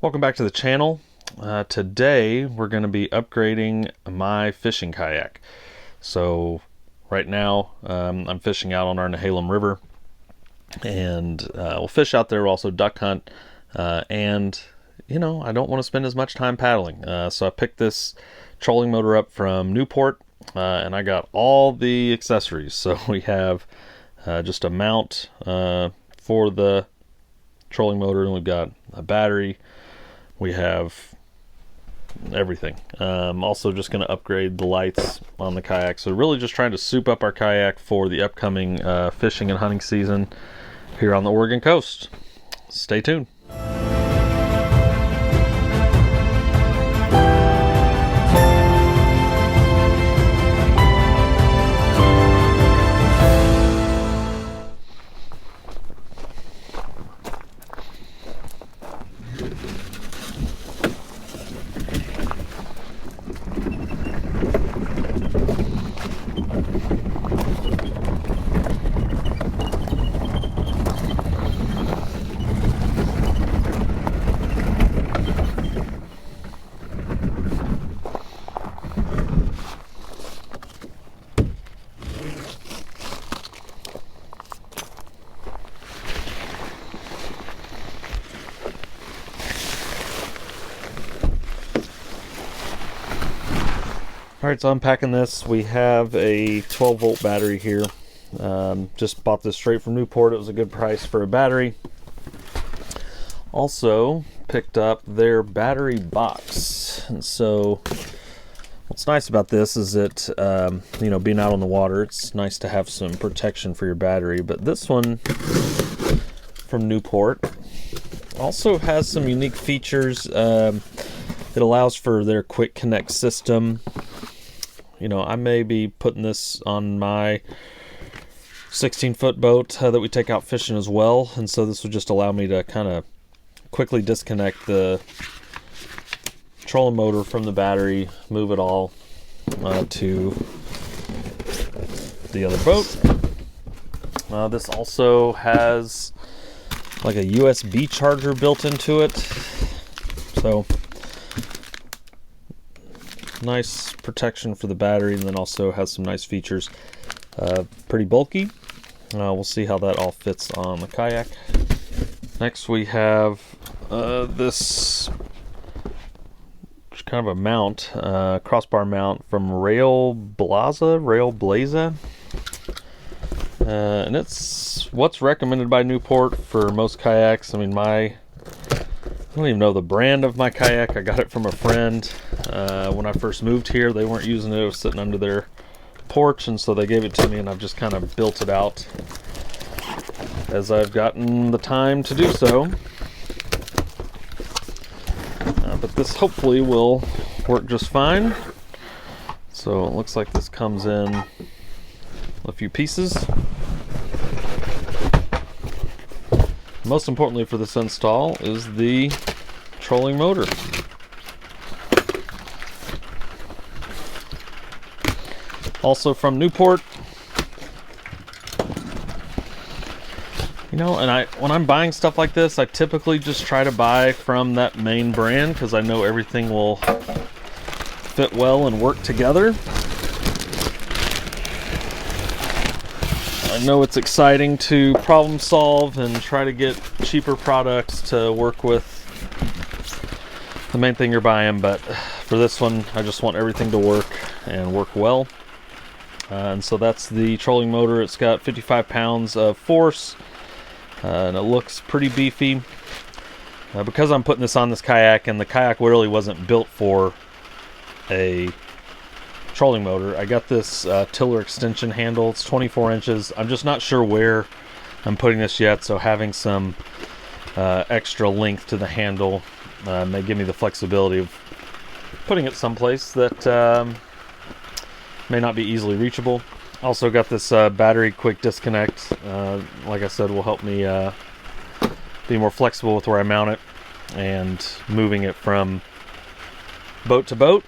Welcome back to the channel. Today we're going to be upgrading my fishing kayak. So right now I'm fishing out on our Nehalem River, and we'll fish out there. We'll also duck hunt, and I don't want to spend as much time paddling. So I picked this trolling motor up from Newport, and I got all the accessories. So we have just a mount for the trolling motor, and we've got a battery. We have everything. Also just going to upgrade the lights on the kayak. So really just trying to soup up our kayak for the upcoming fishing and hunting season here on the Oregon coast. Stay tuned. Alright, so unpacking this, we have a 12-volt battery here. Just bought this straight from Newport. It was a good price for a battery. Also picked up their battery box. And so what's nice about this is that, being out on the water, it's nice to have some protection for your battery. But this one from Newport also has some unique features. It allows for their quick connect system. I may be putting this on my 16-foot boat that we take out fishing as well, and so this would just allow me to kind of quickly disconnect the trolling motor from the battery, move it all to the other boat. This also has like a USB charger built into it, so nice protection for the battery, and then also has some nice features. Pretty bulky. We'll see how that all fits on the kayak. Next we have this kind of a mount, crossbar mount from Rail Blaza, and it's what's recommended by Newport for most kayaks. I don't even know the brand of my kayak. I got it from a friend. When I first moved here, they weren't using it. It was sitting under their porch, and so they gave it to me, and I've just kind of built it out as I've gotten the time to do so. But this hopefully will work just fine. So it looks like this comes in a few pieces. Most importantly for this install is the trolling motor. Also from Newport. And when I'm buying stuff like this, I typically just try to buy from that main brand because I know everything will fit well and work together. I know it's exciting to problem solve and try to get cheaper products to work with the main thing you're buying, but for this one I just want everything to work and work well. And so that's the trolling motor. It's got 55 pounds of force, and it looks pretty beefy. Because I'm putting this on this kayak, and the kayak really wasn't built for a trolling motor, I got this tiller extension handle. It's 24 inches. I'm just not sure where I'm putting this yet, so having some extra length to the handle may give me the flexibility of putting it someplace that may not be easily reachable. Also got this battery quick disconnect. Like I said, will help me be more flexible with where I mount it and moving it from boat to boat.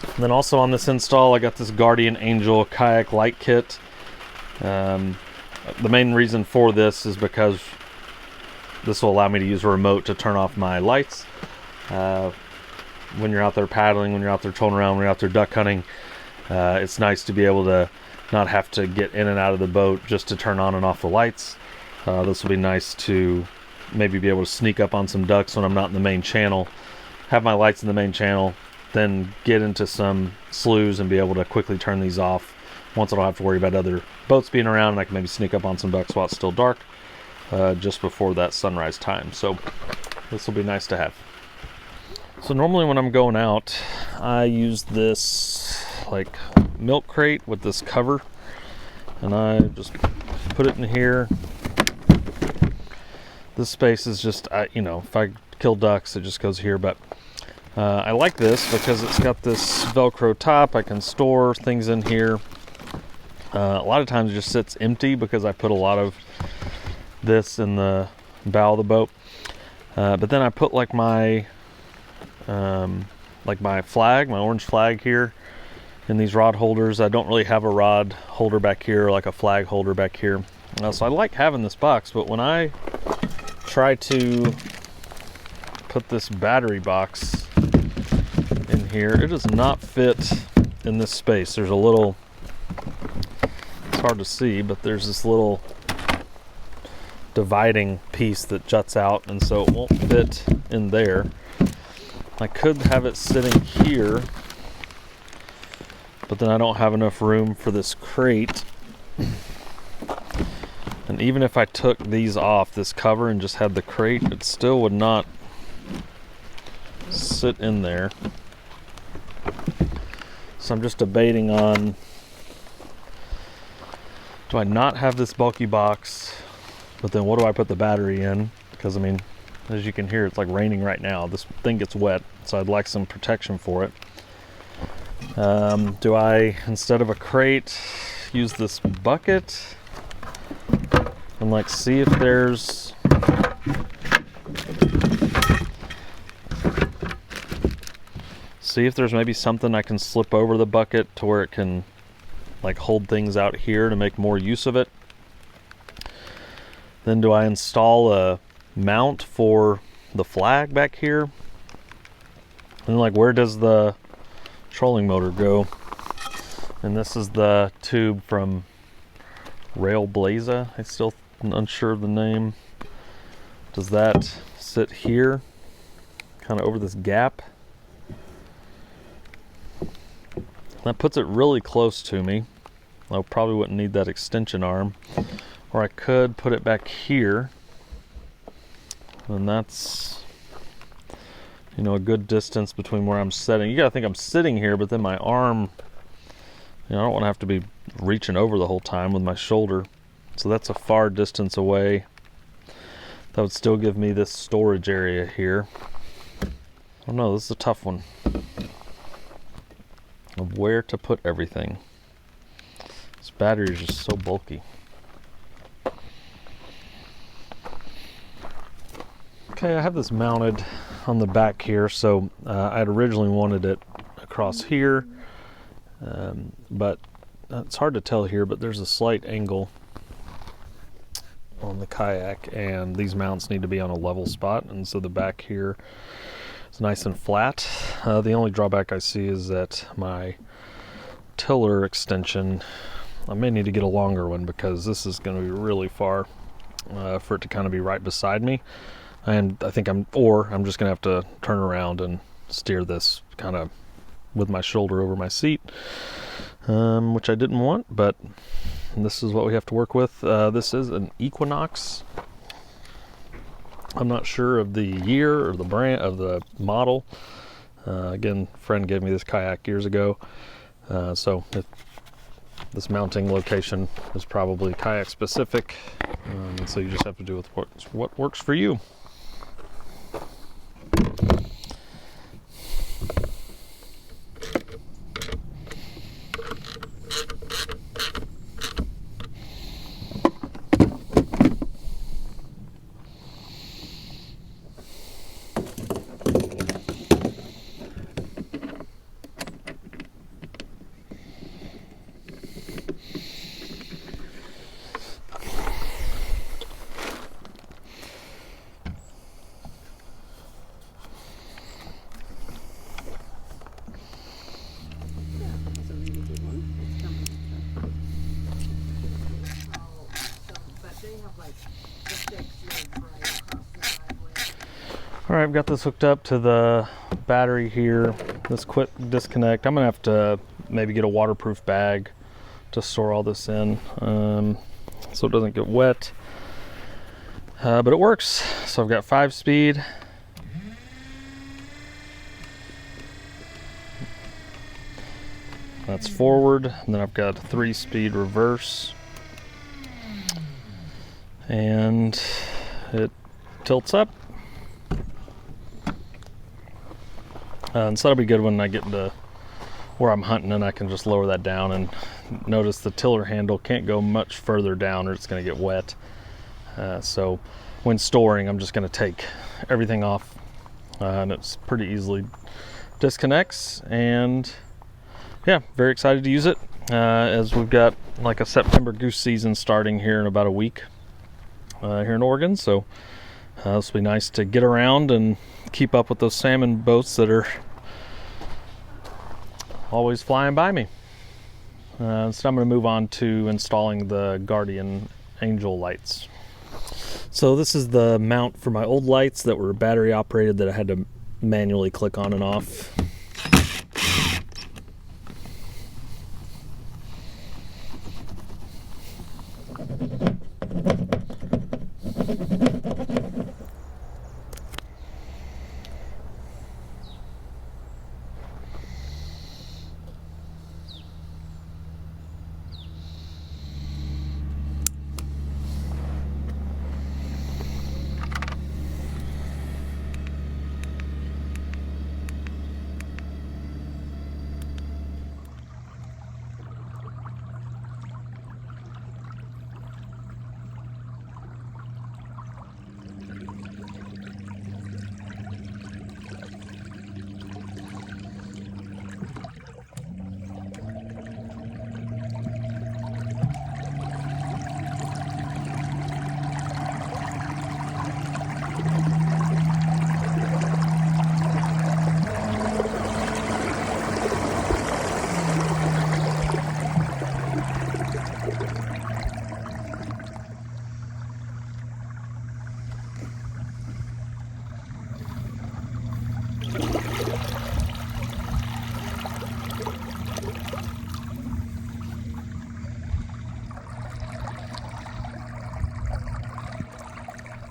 And then also on this install, I got this Guardian Angel kayak light kit. The main reason for this is because this will allow me to use a remote to turn off my lights. When you're out there paddling, when you're out there trolling around, when you're out there duck hunting, it's nice to be able to not have to get in and out of the boat just to turn on and off the lights. This will be nice to maybe be able to sneak up on some ducks when I'm not in the main channel, have my lights in the main channel, then get into some sloughs and be able to quickly turn these off once I don't have to worry about other boats being around, and I can maybe sneak up on some ducks while it's still dark, just before that sunrise time. So this will be nice to have. So normally when I'm going out, I use this like milk crate with this cover, and I just put it in here. This space is just, you know, if I kill ducks, it just goes here, but I like this because it's got this Velcro top. I can store things in here. A lot of times it just sits empty because I put a lot of this in the bow of the boat. But then I put like my flag, my orange flag here in these rod holders. I don't really have a rod holder back here, like a flag holder back here. So I like having this box, but when I try to put this battery box in here, it does not fit in this space. There's a little, it's hard to see, but there's this little dividing piece that juts out, and so it won't fit in there. I could have it sitting here, but then I don't have enough room for this crate. And even if I took these off, this cover, and just had the crate, it still would not sit in there. So I'm just debating on, do I not have this bulky box, but then what do I put the battery in? Because I mean, as you can hear, it's like raining right now. This thing gets wet, so I'd like some protection for it. Do I, instead of a crate, use this bucket and like see if there's maybe something I can slip over the bucket to where it can like hold things out here to make more use of it? Then do I install a mount for the flag back here? And like, where does the trolling motor go? And this is the tube from Railblaza. I still unsure of the name. Does that sit here, kind of over this gap? That puts it really close to me. I probably wouldn't need that extension arm. Or I could put it back here, and that's, you know, a good distance between where I'm sitting. You gotta think I'm sitting here, but then my arm, you know, I don't want to have to be reaching over the whole time with my shoulder. So that's a far distance away. That would still give me this storage area here. Oh no, this is a tough one of where to put everything. This battery is just so bulky. Okay, I have this mounted on the back here, so I had originally wanted it across here, but it's hard to tell here, but there's a slight angle on the kayak, and these mounts need to be on a level spot, and so the back here is nice and flat. The only drawback I see is that my tiller extension, I may need to get a longer one because this is going to be really far for it to kind of be right beside me. And I think I'm just gonna have to turn around and steer this kind of with my shoulder over my seat, which I didn't want, but this is what we have to work with. This is an Equinox. I'm not sure of the year or the brand of the model. Again, a friend gave me this kayak years ago, so this mounting location is probably kayak specific, and so you just have to do with what works for you. All right, I've got this hooked up to the battery here. This quick disconnect. I'm gonna have to maybe get a waterproof bag to store all this in, so it doesn't get wet. But it works. So I've got 5-speed. That's forward, and then I've got 3-speed reverse. And it tilts up. And so that'll be good when I get into where I'm hunting and I can just lower that down. And notice the tiller handle can't go much further down or it's going to get wet. So when storing, I'm just going to take everything off, and it's pretty easily disconnects. And yeah, very excited to use it, as we've got like a September goose season starting here in about a week here in Oregon. So this will be nice to get around and keep up with those salmon boats that are always flying by me. So I'm going to move on to installing the Guardian Angel lights. So this is the mount for my old lights that were battery operated that I had to manually click on and off.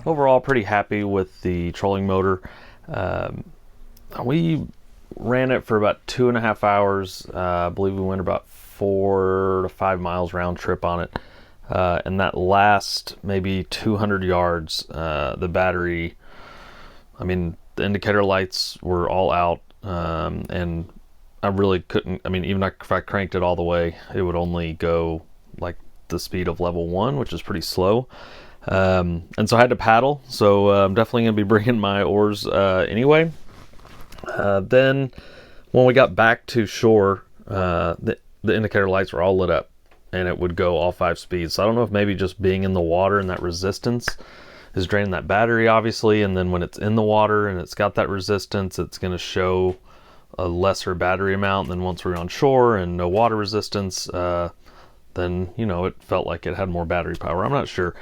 Overall, pretty happy with the trolling motor. We ran it for about 2.5 hours. I believe we went about 4 to 5 miles round trip on it. And that last maybe 200 yards, the battery, I mean, the indicator lights were all out, and I really couldn't, I mean, even if I cranked it all the way, it would only go like the speed of level 1, which is pretty slow. And so I had to paddle, so I'm definitely going to be bringing my oars anyway. Then when we got back to shore, the indicator lights were all lit up, and it would go all 5 speeds. So I don't know if maybe just being in the water and that resistance is draining that battery, obviously, and then when it's in the water and it's got that resistance, it's going to show a lesser battery amount than once we're on shore and no water resistance. Then, you know, it felt like it had more battery power. I'm not sure.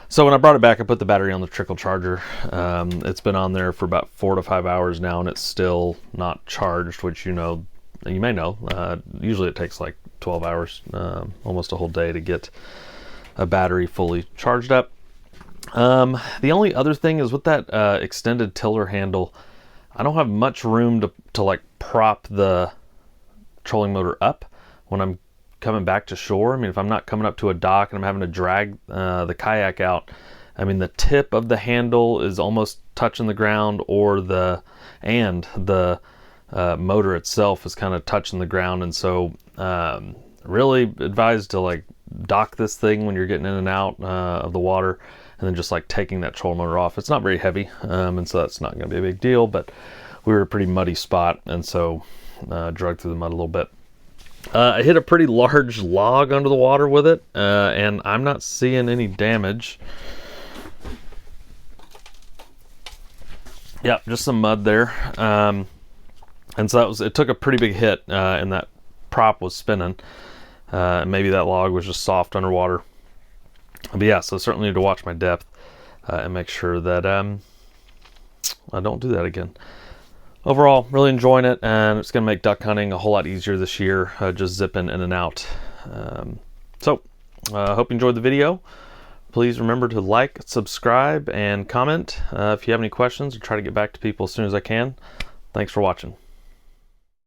So when I brought it back, I put the battery on the trickle charger. It's been on there for about 4 to 5 hours now, and it's still not charged, which you may know. Usually it takes like 12 hours, almost a whole day to get a battery fully charged up. The only other thing is with that extended tiller handle, I don't have much room to like prop the trolling motor up when I'm coming back to shore. I mean, if I'm not coming up to a dock and I'm having to drag the kayak out, I mean, the tip of the handle is almost touching the ground, or the motor itself is kind of touching the ground. And so really advised to like dock this thing when you're getting in and out of the water, and then just like taking that trolling motor off. It's not very heavy, and so that's not going to be a big deal, but we were a pretty muddy spot, and so dragged through the mud a little bit. I hit a pretty large log under the water with it, and I'm not seeing any damage. Yep, just some mud there. And so it took a pretty big hit, and that prop was spinning. Maybe that log was just soft underwater. But yeah, so certainly need to watch my depth and make sure that don't do that again. Overall, really enjoying it, and it's going to make duck hunting a whole lot easier this year, just zipping in and out. So, I hope you enjoyed the video. Please remember to like, subscribe, and comment if you have any questions. I'll try to get back to people as soon as I can. Thanks for watching.